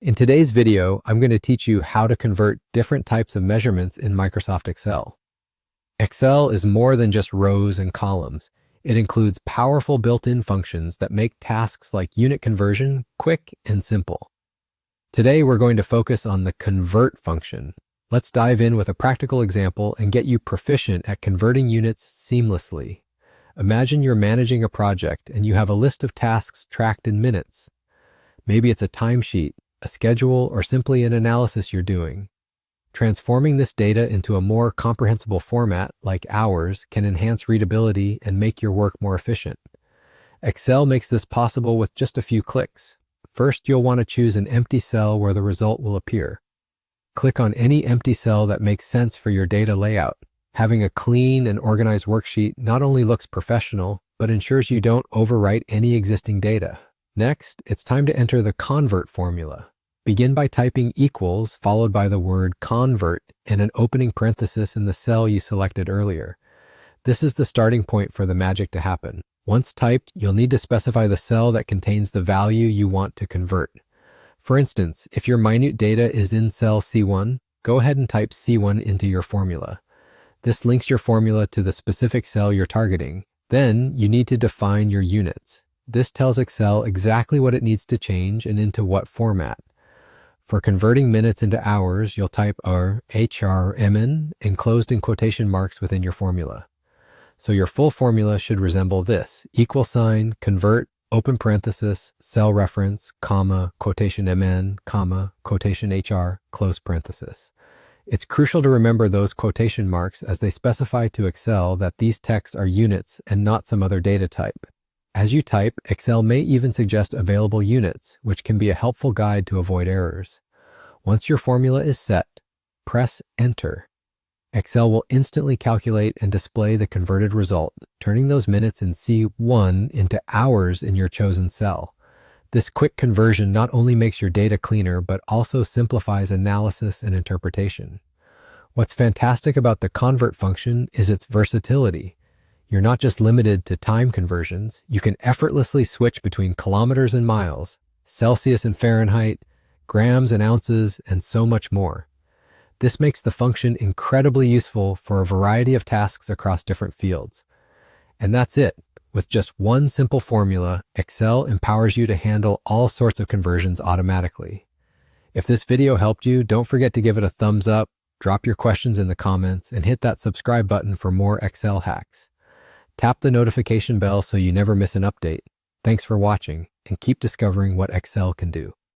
In today's video, I'm going to teach you how to convert different types of measurements in Microsoft Excel. Excel is more than just rows and columns. It includes powerful built-in functions that make tasks like unit conversion quick and simple. Today, we're going to focus on the convert function. Let's dive in with a practical example and get you proficient at converting units seamlessly. Imagine you're managing a project and you have a list of tasks tracked in minutes. Maybe it's a timesheet, a schedule, or simply an analysis you're doing. Transforming this data into a more comprehensible format, like hours, can enhance readability and make your work more efficient. Excel makes this possible with just a few clicks. First, you'll want to choose an empty cell where the result will appear. Click on any empty cell that makes sense for your data layout. Having a clean and organized worksheet not only looks professional, but ensures you don't overwrite any existing data. Next, it's time to enter the convert formula. Begin by typing equals followed by the word convert and an opening parenthesis in the cell you selected earlier. This is the starting point for the magic to happen. Once typed, you'll need to specify the cell that contains the value you want to convert. For instance, if your minute data is in cell C1, go ahead and type C1 into your formula. This links your formula to the specific cell you're targeting. Then, you need to define your units. This tells Excel exactly what it needs to change and into what format. For converting minutes into hours, you'll type HRMN enclosed in quotation marks within your formula. So your full formula should resemble this: =, convert, open parenthesis, cell reference, comma, quotation MN, comma, quotation HR, close parenthesis. It's crucial to remember those quotation marks as they specify to Excel that these texts are units and not some other data type. As you type, Excel may even suggest available units, which can be a helpful guide to avoid errors. Once your formula is set, press Enter. Excel will instantly calculate and display the converted result, turning those minutes in C1 into hours in your chosen cell. This quick conversion not only makes your data cleaner, but also simplifies analysis and interpretation. What's fantastic about the convert function is its versatility. You're not just limited to time conversions. You can effortlessly switch between kilometers and miles, Celsius and Fahrenheit, grams and ounces, and so much more. This makes the function incredibly useful for a variety of tasks across different fields. And that's it. With just one simple formula, Excel empowers you to handle all sorts of conversions automatically. If this video helped you, don't forget to give it a thumbs up, drop your questions in the comments, and hit that subscribe button for more Excel hacks. Tap the notification bell so you never miss an update. Thanks for watching, and keep discovering what Excel can do.